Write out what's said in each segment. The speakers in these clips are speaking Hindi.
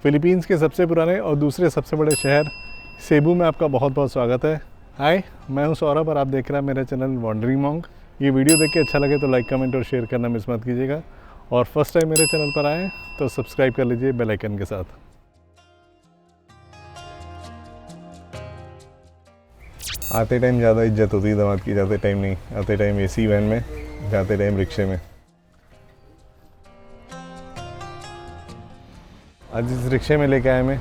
फिलीपींस के सबसे पुराने और दूसरे सबसे बड़े शहर सेबू में आपका बहुत बहुत स्वागत है। हाय, मैं हूं सौरभ और आप देख रहे हैं मेरा चैनल वॉन्डरिंग मॉन्क। ये वीडियो देख के अच्छा लगे तो लाइक, कमेंट और शेयर करना मिस मत कीजिएगा। और फर्स्ट टाइम मेरे चैनल पर आए तो सब्सक्राइब कर लीजिए बेल आइकन के साथ। आते टाइम ज़्यादा इज्जत होती है दामाद की, जाते टाइम नहीं। आते टाइम एसी वैन में, जाते टाइम रिक्शे में। आज इस रिक्शे में लेके आए मैं,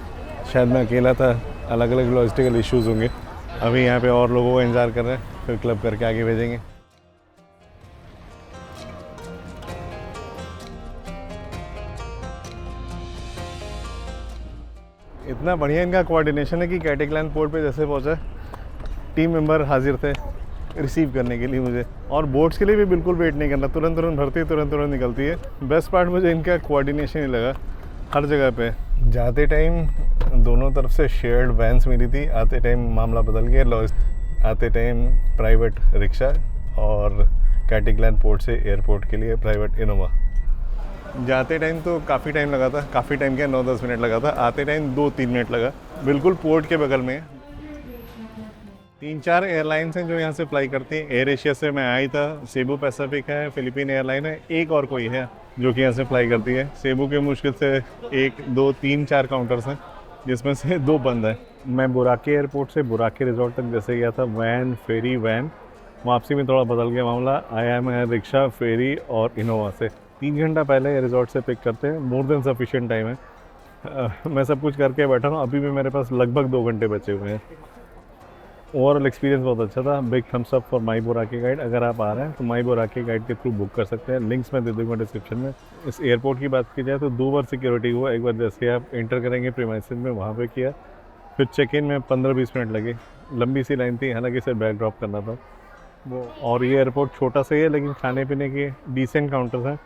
शायद मैं अकेला था, अलग अलग लॉजिस्टिकल इश्यूज़ होंगे। अभी यहाँ पे और लोगों को इंतज़ार कर रहे हैं, फिर क्लब करके आगे भेजेंगे। इतना बढ़िया इनका कोऑर्डिनेशन है कि कैटेक्लैन पोर्ट पे जैसे पहुँचा, टीम मेंबर हाजिर थे रिसीव करने के लिए मुझे। और बोट्स के लिए भी बिल्कुल वेट नहीं करना, तुरंत भरती है, तुरंत निकलती है। बेस्ट पार्ट मुझे इनका कोऑर्डिनेशन ही लगा हर जगह पे। जाते टाइम दोनों तरफ से शेयर्ड वैन्स मिली थी, आते टाइम मामला बदल गया। आते टाइम प्राइवेट रिक्शा और कैटेक्लैन पोर्ट से एयरपोर्ट के लिए प्राइवेट इनोवा। जाते टाइम तो काफ़ी टाइम लगा था, काफ़ी टाइम क्या 9-10 मिनट लगा था। आते टाइम 2-3 मिनट लगा। बिल्कुल पोर्ट के बगल में 3-4 एयरलाइंस हैं जो यहाँ से फ्लाई करती हैं। एयर एशिया से मैं आई था, सेबू पैसिफिक है, फिलीपीन एयरलाइन है, एक और कोई है जो कि यहाँ से फ्लाई करती है। सेबू के मुश्किल से 1, 2, 3, 4 काउंटर्स हैं, जिसमें से 2 बंद हैं। मैं बुराके एयरपोर्ट से बुराके रिजॉर्ट तक जैसे गया था वैन, फेरी, वैन। वापसी में थोड़ा बदल गया मामला, आया मैं रिक्शा, फेरी और इनोवा से। 3 घंटा पहले रिजॉर्ट से पिक करते हैं, मोर देन सफिशिएंट टाइम है। मैं सब कुछ करके बैठा हूँ, अभी भी मेरे पास लगभग 2 घंटे बचे हुए हैं। ओवरऑल एक्सपीरियंस बहुत अच्छा था। Big thumbs up for my बुराके गाइड। अगर आप आ रहे हैं तो माई बुराके गाइड के थ्रू बुक कर सकते हैं, लिंक्स मैं दे दूँगा डिस्क्रिप्शन में। इस एयरपोर्ट की बात की जाए तो 2 बार सिक्योरिटी हुआ। एक बार जैसे आप एंटर करेंगे प्रीमाइसेस में, वहाँ पे किया, फिर चेक इन में 15-20 मिनट लगे। लंबी सी लाइन थी, हालांकि सिर्फ बैग ड्रॉप करना था वो। और ये एयरपोर्ट छोटा सा ही है, लेकिन खाने पीने के डिसेंट काउंटर्स हैं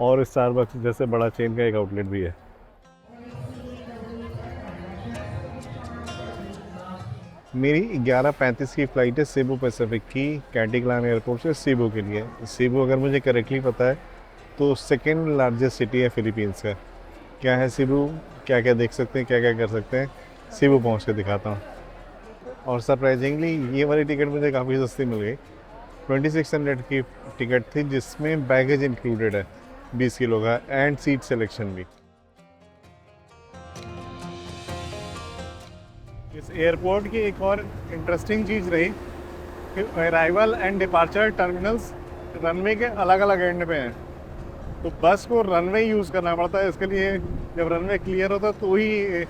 और स्टारबक्स जैसे बड़ा चेन का एक आउटलेट भी है। मेरी 11:35 की फ़्लाइट है सेबू पैसिफिक की, कैटेक्लैन एयरपोर्ट से सेबू के लिए। सेबू अगर मुझे करेक्टली पता है तो सेकेंड लार्जेस्ट सिटी है फिलीपींस का। क्या है सेबू, क्या क्या देख सकते हैं, क्या क्या कर सकते हैं, सेबू पहुंच के दिखाता हूं। और सरप्राइजिंगली ये वाली टिकट मुझे काफ़ी सस्ती मिल गई। 2600 की टिकट थी, जिसमें बैगेज इंक्लूडेड है 20 किलो का, एंड सीट सिलेक्शन भी। इस एयरपोर्ट की एक और इंटरेस्टिंग चीज़ रही कि arrival and departure terminals runway के अलग अलग एंड पे हैं, तो बस को रनवे यूज़ करना पड़ता है। इसके लिए जब रनवे क्लियर होता है तो ही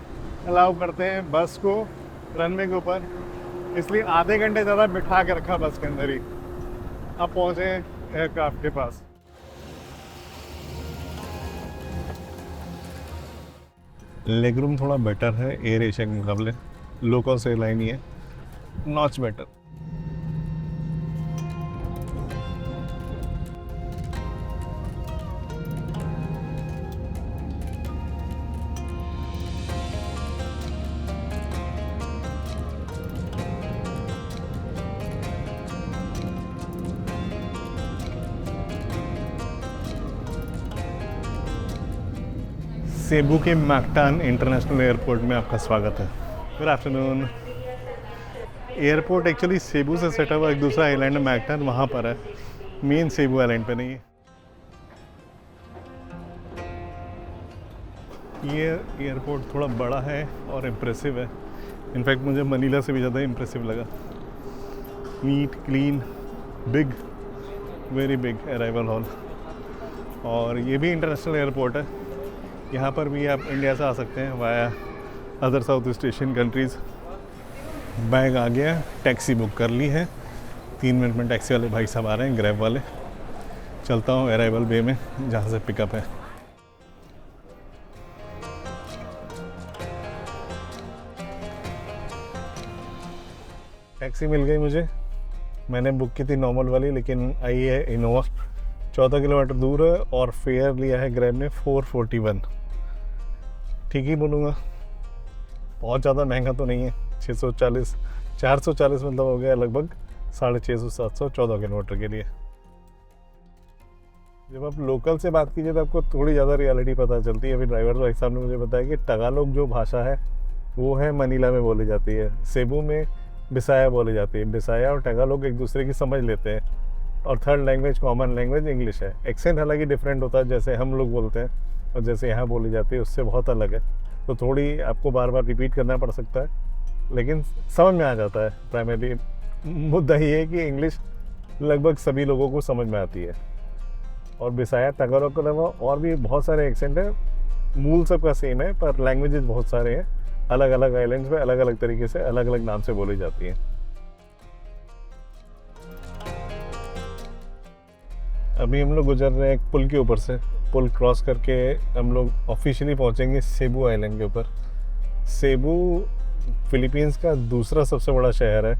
अलाउ करते हैं बस को रनवे के ऊपर, इसलिए आधे घंटे ज़्यादा बिठा के रखा बस के अंदर ही। अब पहुँचे एयरक्राफ्ट के पास। लेग रूम थोड़ा बेटर है एयर एशिया के मुकाबले, लो कॉस्ट एयरलाइन ही है, नॉच बेटर। सेबू के मैकटान इंटरनेशनल एयरपोर्ट में आपका स्वागत है। Good afternoon. Airport actually Cebu से सेट हुआ एक दूसरा आइलैंड है मैकटान, वहाँ पर है, मेन सेबू आइलैंड पे नहीं है। ये एयरपोर्ट थोड़ा बड़ा है और इम्प्रेसिव है। इनफैक्ट मुझे मनीला से भी ज़्यादा इम्प्रेसिव लगा। Neat, clean, big, very big arrival hall. और ये भी इंटरनेशनल एयरपोर्ट है। यहाँ पर भी आप इंडिया से आ सकते हैं via other south east Asian countries. Bag आ गया, टैक्सी बुक कर ली है, 3 मिनट में टैक्सी वाले भाई साहब आ रहे हैं, ग्रैब वाले। चलता हूँ अराइवल बे में जहाँ से पिकअप है। टैक्सी मिल गई मुझे, मैंने बुक की थी नॉर्मल वाली, लेकिन आई है इनोवा। 14 किलोमीटर दूर है और फेयर लिया है ग्रैब ने 441। ठीक ही बोलूँगा, बहुत ज़्यादा महंगा तो नहीं है। 440 मतलब हो गया लगभग 650-700 14 किलोमीटर के लिए। जब आप लोकल से बात कीजिए तो आपको थोड़ी ज़्यादा रियलिटी पता चलती है। अभी ड्राइवर भाई साहब ने मुझे बताया कि टगालोग जो भाषा है वो है मनीला में बोली जाती है, सेबू में बिसाया बोली जाती है। बिसाया और टगालोग एक दूसरे की समझ लेते हैं, और third language common language English है। एक्सेंट हालांकि डिफरेंट होता है, जैसे हम लोग बोलते हैं और जैसे यहाँ बोली जाती है उससे बहुत अलग है, तो थोड़ी आपको बार बार रिपीट करना पड़ सकता है, लेकिन समझ में आ जाता है। प्राइमरी मुद्दा ये है कि इंग्लिश लगभग सभी लोगों को समझ में आती है। और बिसाया टगालोग के अलावा और भी बहुत सारे एक्सेंट है, मूल सबका सेम है, पर लैंग्वेजेस बहुत सारे हैं। अलग अलग आइलैंड्स में अलग अलग तरीके से अलग अलग नाम से बोली जाती हैं। अभी हम लोग गुजर रहे हैं एक पुल के ऊपर से। पुल क्रॉस करके हम लोग ऑफिशियली पहुंचेंगे सेबू आइलैंड के ऊपर। सेबू फिलीपींस का दूसरा सबसे बड़ा शहर है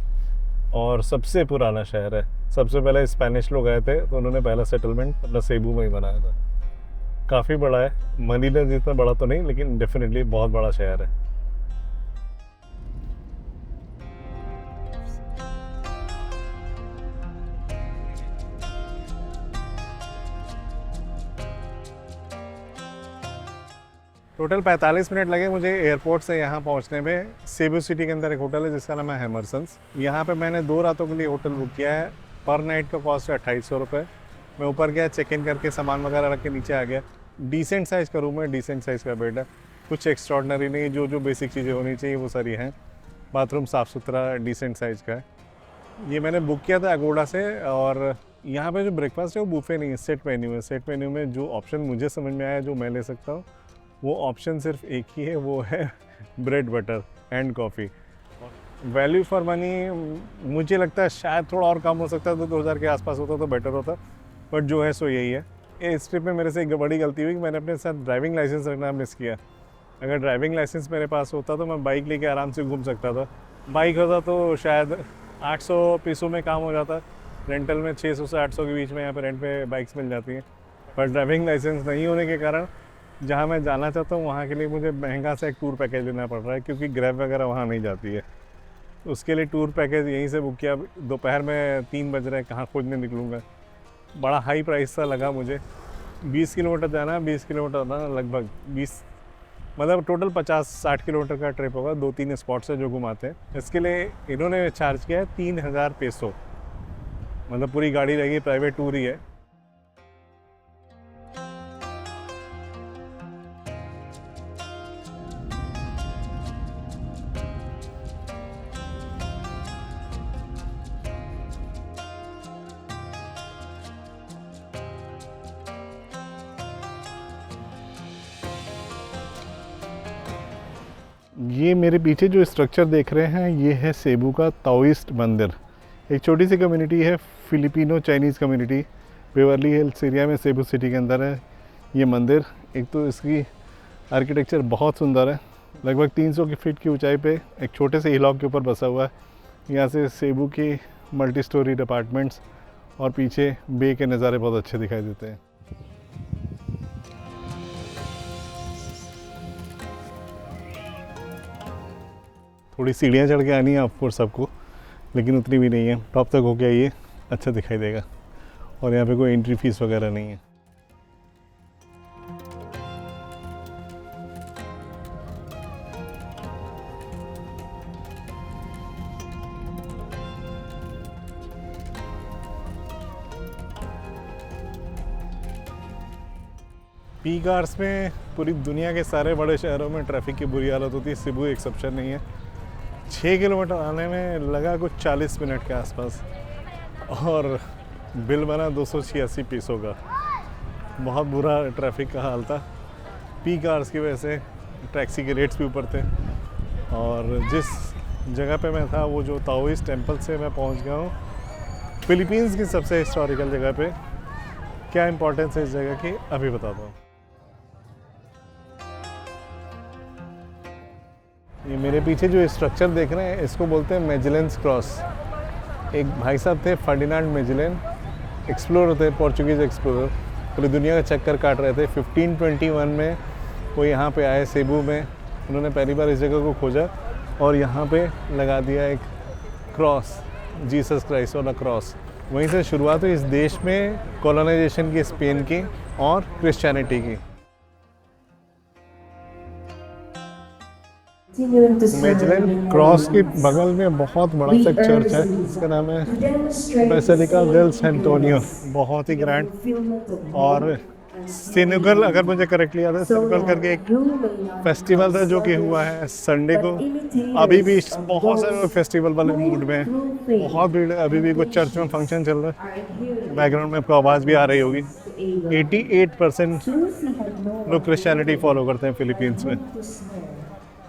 और सबसे पुराना शहर है। सबसे पहले स्पेनिश लोग आए थे तो उन्होंने पहला सेटलमेंट अपना सेबू में ही बनाया था। काफ़ी बड़ा है, मनीला जितना बड़ा तो नहीं, लेकिन डेफिनेटली बहुत बड़ा शहर है। टोटल 45 मिनट लगे मुझे एयरपोर्ट से यहाँ पहुँचने में। सेबू सिटी के अंदर एक होटल है जिसका नाम है हैमरसन्स। यहाँ पे मैंने 2 रातों के लिए होटल बुक किया है। पर नाइट का कॉस्ट है 2800 रुपये। मैं ऊपर गया, चेक इन करके सामान वगैरह रख के नीचे आ गया। डिसेंट साइज़ का रूम है, डिसेंट साइज़ का बेड है, कुछ एक्स्ट्रॉर्डनरी नहीं। जो बेसिक चीज़ें होनी चाहिए वो सारी हैं। बाथरूम साफ़ सुथरा डिसेंट साइज़ का है। ये मैंने बुक किया था अगोड़ा से। और यहाँ पे जो ब्रेकफास्ट है वो बुफे नहीं है, सेट मेन्यू है। सेट मेन्यू में जो ऑप्शन मुझे समझ में आया, जो मैं ले सकता हूँ, वो ऑप्शन सिर्फ एक ही है, वो है bread butter and coffee. Value for money मुझे लगता है शायद थोड़ा और कम हो सकता है, तो 2000 के आसपास होता तो बेटर होता, बट जो है सो यही है। इस ट्रिप में मेरे से एक बड़ी गलती हुई कि मैंने अपने साथ ड्राइविंग लाइसेंस रखना मिस किया। अगर ड्राइविंग लाइसेंस मेरे पास होता तो मैं बाइक लेके आराम से घूम सकता था। बाइक होता तो शायद 800 पीसों में काम हो जाता। रेंटल में 600 से 800 के बीच में यहाँ पे रेंट पे बाइक्स मिल जाती हैं। पर ड्राइविंग लाइसेंस नहीं होने के कारण जहाँ मैं जाना चाहता हूँ वहाँ के लिए मुझे महंगा सा एक टूर पैकेज लेना पड़ रहा है, क्योंकि ग्रैब वगैरह वहाँ नहीं जाती है। उसके लिए टूर पैकेज यहीं से बुक किया। दोपहर में 3 बज रहे हैं, कहाँ खोजने निकलूँगा। बड़ा हाई प्राइस सा लगा मुझे। 20 किलोमीटर जाना, 20 किलोमीटर आना, लगभग 20 मतलब टोटल 50-60 किलोमीटर का ट्रिप होगा। 2-3 स्पॉट्स है जो घुमाते हैं। इसके लिए इन्होंने चार्ज किया है 3000 पेसो, मतलब पूरी गाड़ी रहेगी, प्राइवेट टूर ही है। ये मेरे पीछे जो स्ट्रक्चर देख रहे हैं, ये है सेबू का ताओइस्ट मंदिर। एक छोटी सी कम्युनिटी है, Filipino Chinese community, Beverly hills area में सेबू सिटी के अंदर है ये मंदिर। एक तो इसकी आर्किटेक्चर बहुत सुंदर है। लगभग 300 फीट की ऊंचाई पे एक छोटे से हिलॉक के ऊपर बसा हुआ है। यहाँ से सेबू के मल्टी स्टोरी अपार्टमेंट्स और पीछे बे के नज़ारे बहुत अच्छे दिखाई देते हैं। थोड़ी सीढ़ियाँ चढ़ के आनी है ऑफकोर्स सबको, लेकिन उतनी भी नहीं है। टॉप तक होके आइए, अच्छा दिखाई देगा। और यहाँ पे कोई एंट्री फीस वगैरह नहीं है। पीक आवर्स में पूरी दुनिया के सारे बड़े शहरों में ट्रैफिक की बुरी हालत होती है, सेबू एक्सेप्शन नहीं है। 6 किलोमीटर आने में लगा कुछ 40 मिनट के आसपास, और बिल बना 286 पीसों का। बहुत बुरा ट्रैफिक का हाल था। पीक आवर्स की वजह से टैक्सी के रेट्स भी ऊपर थे। और जिस जगह पे मैं था, वो जो ताओइस्ट टेम्पल से मैं पहुंच गया हूँ फिलीपींस की सबसे हिस्टोरिकल जगह पे। क्या इंपॉर्टेंस है इस जगह की, अभी बताता हूँ। ये मेरे पीछे जो स्ट्रक्चर देख रहे हैं, इसको बोलते हैं मेजेलेंस क्रॉस। एक भाई साहब थे, फर्डिनांड मेजेलेन, एक्सप्लोरर थे, पोर्चुगीज़ एक्सप्लोरर, पूरी दुनिया का चक्कर काट रहे थे। 1521 में वो यहाँ पे आए सेबू में। उन्होंने पहली बार इस जगह को खोजा और यहाँ पे लगा दिया एक क्रॉस, जीसस क्राइस्ट वाला क्रॉस। वहीं से शुरुआत हुई इस देश में कॉलोनाइजेशन की, स्पेन की और क्रिश्चियनिटी की। मैजेलन क्रॉस के बगल में बहुत बड़ा सा चर्च है, इसका नाम है बेसिलिका डेल एंटोनियो, बहुत ही ग्रैंड। और सिनुगल, अगर मुझे करेक्टली याद है, सिनुगल करके एक फेस्टिवल था जो कि हुआ है संडे को। अभी भी बहुत सारे लोग फेस्टिवल वाले मूड में हैं, बहुत भीड़ है। अभी भी कुछ चर्च में फंक्शन चल रहा है, बैकग्राउंड में आपको आवाज़ भी आ रही होगी। 88% लोग क्रिश्चियनिटी फॉलो करते हैं फिलीपींस में,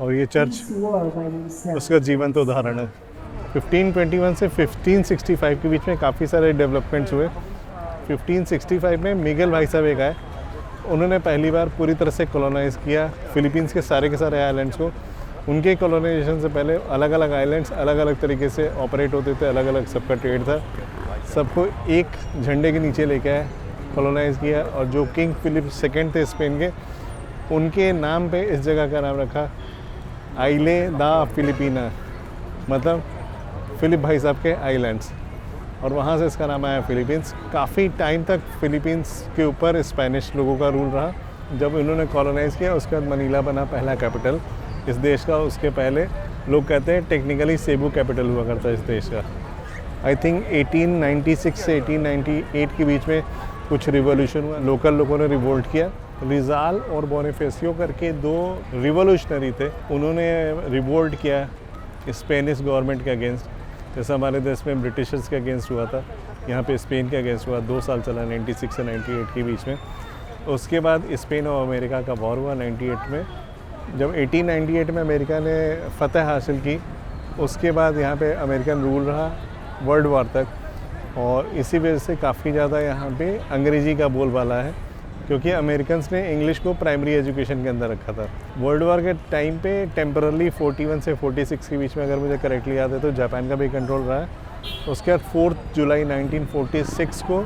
और ये चर्च उसका जीवंत उदाहरण है। 1521 से 1565 के बीच में काफ़ी सारे डेवलपमेंट्स हुए। 1565 में मिगेल भाई साहब एक आए, उन्होंने पहली बार पूरी तरह से कॉलोनाइज़ किया फिलीपींस के सारे आइलैंड्स को। उनके कॉलोनाइजेशन से पहले अलग अलग आइलैंड्स अलग अलग तरीके से ऑपरेट होते थे, अलग अलग सबका ट्रेड था। सबको एक झंडे के नीचे लेके आए, कॉलोनाइज़ किया। और जो किंग फिलिप सेकेंड थे स्पेन के, उनके नाम पे इस जगह का नाम रखा आइले दा फिलिपीना, मतलब फिलिप भाई साहब के आइलैंड्स, और वहाँ से इसका नाम आया फिलीपींस। काफ़ी टाइम तक फिलीपींस के ऊपर स्पेनिश लोगों का रूल रहा। जब इन्होंने कॉलोनाइज़ किया उसके बाद मनीला बना पहला कैपिटल इस देश का। उसके पहले लोग कहते हैं टेक्निकली सेबू कैपिटल हुआ करता है इस देश का। आई थिंक 1896 से 1898 के बीच में कुछ रिवॉल्यूशन हुआ, लोकल लोगों ने रिवोल्ट किया। रिजाल और बोनिफेसियो करके दो रिवॉल्यूशनरी थे, उन्होंने रिवोल्ट किया स्पेनिश गवर्नमेंट के अगेंस्ट। जैसे हमारे देश में ब्रिटिशर्स के अगेंस्ट हुआ था, यहाँ पे स्पेन के अगेंस्ट हुआ। 2 साल चला, 96 से 98 के बीच में। उसके बाद स्पेन और अमेरिका का वॉर हुआ 98 में। जब 1898 में अमेरिका ने फतह हासिल की, उसके बाद यहाँ पे अमेरिकन रूल रहा वर्ल्ड वॉर तक, और इसी वजह से काफ़ी ज़्यादा यहाँ पे अंग्रेज़ी का बोलबाला है, क्योंकि अमेरिकन्स ने इंग्लिश को प्राइमरी एजुकेशन के अंदर रखा था। वर्ल्ड वॉर के टाइम पे टेम्परली 41 से 46 के बीच में, अगर मुझे करेक्टली याद है, तो जापान का भी कंट्रोल रहा है। उसके बाद 4 जुलाई 1946 को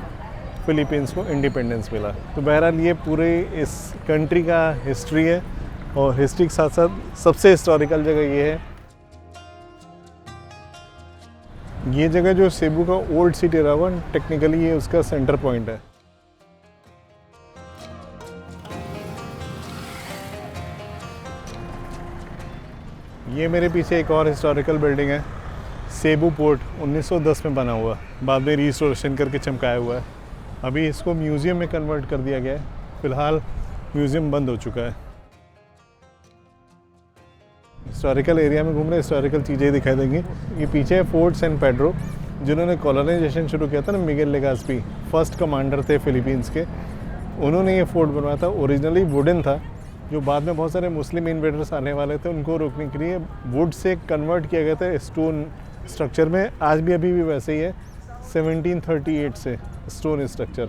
फिलीपींस को इंडिपेंडेंस मिला। तो बहरहाल ये पूरे इस कंट्री का हिस्ट्री है, और हिस्ट्री के साथ साथ सबसे हिस्टोरिकल जगह ये है। ये जगह जो सेबू का ओल्ड सिटी रहा हुआ, टेक्निकली ये उसका सेंटर पॉइंट है। ये मेरे पीछे एक और हिस्टोरिकल बिल्डिंग है, सेबू पोर्ट, 1910 में बना हुआ, बाद में रिस्टोरेशन करके चमकाया हुआ है। अभी इसको म्यूज़ियम में कन्वर्ट कर दिया गया है, फ़िलहाल म्यूज़ियम बंद हो चुका है। हिस्टोरिकल एरिया में घूम रहे, हिस्टोरिकल चीज़ें दिखाई देंगी। ये पीछे है फोर्ट सैन पेड्रो, जिन्होंने कॉलोनाइजेशन शुरू किया था ना, मिगेल लेगास्पी फर्स्ट कमांडर थे फिलीपींस के, उन्होंने ये फोर्ट बनवाया था। ओरिजिनली वुडन था, जो बाद में बहुत सारे मुस्लिम इन्वेडर्स आने वाले थे, उनको रोकने के लिए वुड से कन्वर्ट किया गया था स्टोन स्ट्रक्चर में। आज भी अभी भी वैसे ही है, 1738 से स्टोन स्ट्रक्चर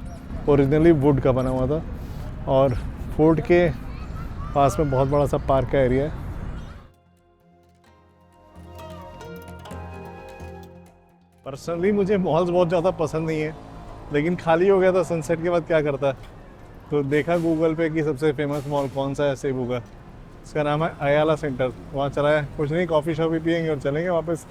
ओरिजिनली वुड का बना हुआ था। और फोर्ट के पास में बहुत बड़ा सा पार्क का एरिया है। पर्सनली मुझे मॉल्स बहुत ज़्यादा पसंद नहीं है, लेकिन खाली हो गया था सनसेट के बाद, क्या करता, तो देखा गूगल पे कि सबसे फेमस मॉल कौन सा है सेबू का। इसका नाम है अयाला सेंटर। वहाँ चला है, कुछ नहीं, कॉफ़ी शॉप भी पियेंगे और चलेंगे वापस।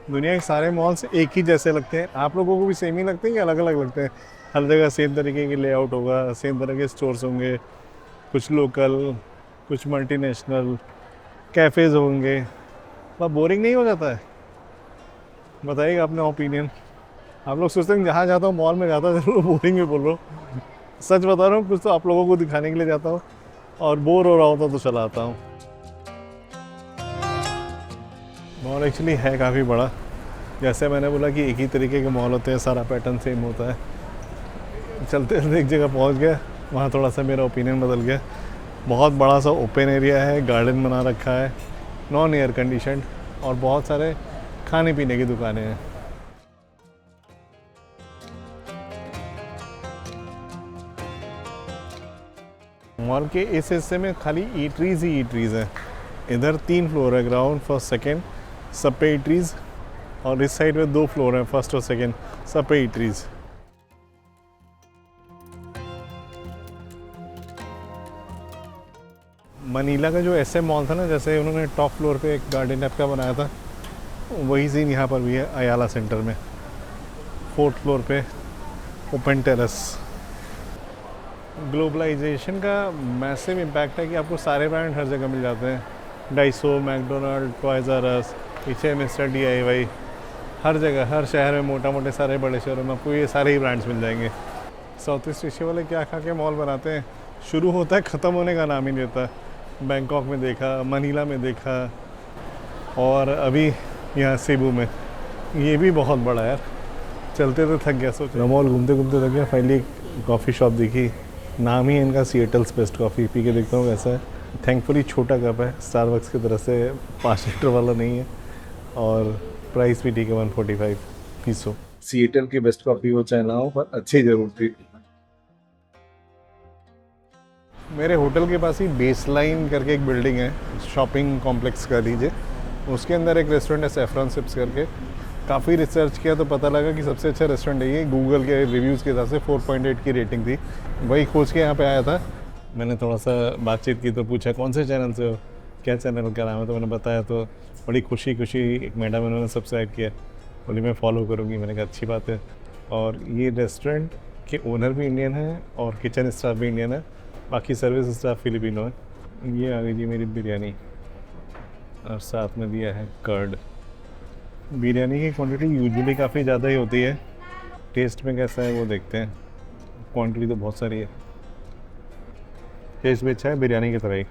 दुनिया के सारे मॉल्स एक ही जैसे लगते हैं। आप लोगों को भी सेम ही लगते हैं कि अलग अलग लगते हैं? हर जगह सेम तरीके के लेआउट होगा, सेम तरह के स्टोर्स होंगे, कुछ लोकल, कुछ मल्टीनेशनल, कैफ़ेज़ होंगे। बहुत बोरिंग नहीं हो जाता है? बताइएगा अपना ओपिनियन। आप लोग सोचते हैं जहाँ जाता हूँ मॉल में जाता हूँ जरूर बोरिंग भी बोल रहा हूँ। सच बता रहा हूँ, कुछ तो आप लोगों को दिखाने के लिए जाता हूँ, और बोर हो रहा होता तो चला आता हूँ। मॉल एक्चुअली है काफ़ी बड़ा। जैसे मैंने बोला कि एक ही तरीके के मॉल होते हैं, सारा पैटर्न सेम होता है। चलते चलते एक जगह पहुंच गया, वहाँ थोड़ा सा मेरा ओपिनियन बदल गया। बहुत बड़ा सा ओपन एरिया है, गार्डन बना रखा है, नॉन एयर कंडीशनड, और बहुत सारे खाने पीने की दुकानें हैं। मॉल के इस हिस्से में खाली ईटरीज ही ईटरीज हैं। इधर 3 फ्लोर है, ग्राउंड, फर्स्ट, सेकेंड, सब पे ईटरीज, और इस साइड में 2 फ्लोर हैं, फर्स्ट और सेकेंड, सब पे ईटरीज। मनीला का जो SM मॉल था ना, जैसे उन्होंने टॉप फ्लोर पे एक गार्डन टाइप का बनाया था, वही सीन यहाँ पर भी है अयाला सेंटर में, 4th फ्लोर पे ओपन टेरेस। ग्लोबलाइजेशन का मैसिव इम्पैक्ट है कि आपको सारे ब्रांड हर जगह मिल जाते हैं। डाइसो, मैकडोनल्ड, टॉयज आर अस, पीछे मिस्टर DIY, हर जगह, हर शहर में, मोटा मोटे सारे बड़े शहरों में आपको ये सारे ही ब्रांड्स मिल जाएंगे। साउथ ईस्ट एशिया वाले क्या खा के मॉल बनाते हैं, शुरू होता है, ख़त्म होने का नाम ही नहीं लेता। बैंकॉक में देखा, मनीला में देखा, और अभी यहाँ सेबू में। ये भी बहुत बड़ा है यार, चलते तो थक गया, सोच मॉल घूमते घूमते थक गया। फाइनली एक कॉफ़ी शॉप दिखी, नाम ही इनका सिएटल्स बेस्ट कॉफ़ी। पी के देखता हूँ कैसा है। थैंकफुली छोटा कप है, स्टारबक्स की तरह से 5 लीटर वाला नहीं है, और प्राइस भी ठीक है, 145 पीसो। सिएटल की बेस्ट कॉफ़ी हो चाहे ना हो, पर अच्छी ज़रूर थी। मेरे होटल के पास ही बेसलाइन करके एक बिल्डिंग है, शॉपिंग कॉम्प्लेक्स कह लीजिए, उसके अंदर एक रेस्टोरेंट है सैफरॉन सिप्स करके। काफ़ी रिसर्च किया तो पता लगा कि सबसे अच्छा रेस्टोरेंट है ये। गूगल के रिव्यूज़ के हिसाब से 4.8 की रेटिंग थी, वही खोज के यहाँ पे आया था। मैंने थोड़ा सा बातचीत की तो पूछा कौन से चैनल से हो, क्या चैनल का नाम है, तो मैंने बताया तो बड़ी खुशी एक मैडम उन्होंने सब्सक्राइब किया, बोली मैं फॉलो करूँगी। मैंने कहा अच्छी बात है। और ये रेस्टोरेंट के ओनर भी इंडियन है और किचन स्टाफ भी इंडियन है, बाकी सर्विस स्टाफ फिलिपिनो है। ये आ गई जी मेरी बिरयानी, और साथ में दिया है कर्ड। बिरयानी की क्वांटिटी यूजुअली काफ़ी ज़्यादा ही होती है, टेस्ट में कैसा है वो देखते हैं। क्वांटिटी तो बहुत सारी है, टेस्ट भी अच्छा है, बिरयानी की तरह ही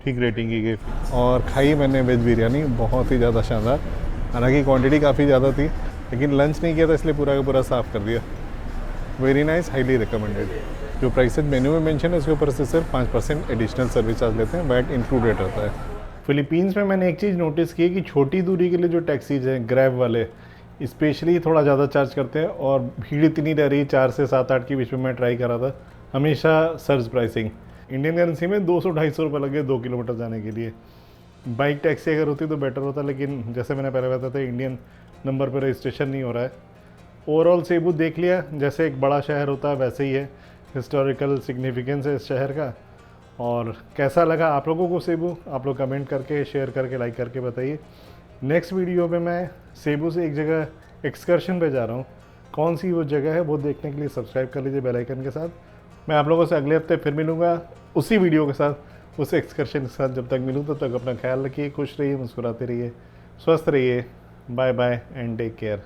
ठीक रेटिंग की गई। और खाई मैंने वेज बिरयानी, बहुत ही ज़्यादा शानदार। हालांकि क्वांटिटी काफ़ी ज़्यादा थी, लेकिन लंच नहीं किया था इसलिए पूरा का पूरा साफ़ कर दिया। Very nice, highly recommended. जो प्राइसेस मेन्यू में मेंशन है उसके ऊपर से सिर्फ 5% एडिशनल सर्विस चार्ज लेते हैं, वैट इंक्लूडेड रहता है। फिलीपींस में मैंने एक चीज़ नोटिस की है कि छोटी दूरी के लिए जो टैक्सीज हैं, ग्रैब वाले स्पेशली थोड़ा ज़्यादा चार्ज करते हैं, और भीड़ इतनी रह रही, 4 से 7-8 के बीच में मैं ट्राई करा था, हमेशा सर्ज प्राइसिंग। इंडियन करेंसी में 200-250 रुपये लगे 2 किलोमीटर जाने के लिए। बाइक टैक्सी अगर होती तो बेटर होता, लेकिन जैसे मैंने पहले बताया था, इंडियन नंबर पर रजिस्ट्रेशन नहीं हो रहा है। ओवरऑल सेबू देख लिया, जैसे एक बड़ा शहर होता है वैसे ही है, हिस्टोरिकल सिग्निफिकेंस है इस शहर का। और कैसा लगा आप लोगों को सेबू, आप लोग कमेंट करके, शेयर करके, लाइक करके बताइए। नेक्स्ट वीडियो में मैं सेबू से एक जगह एक्सकर्शन पे जा रहा हूँ, कौन सी वो जगह है वो देखने के लिए सब्सक्राइब कर लीजिए बेल आइकन के साथ। मैं आप लोगों से अगले हफ्ते फिर मिलूँगा उसी वीडियो के साथ, उस एक्सकर्शन के साथ। जब तक मिलूँ तब तक अपना ख्याल रखिए, खुश रहिए, मुस्कुराते रहिए, स्वस्थ रहिए। Bye bye and take care.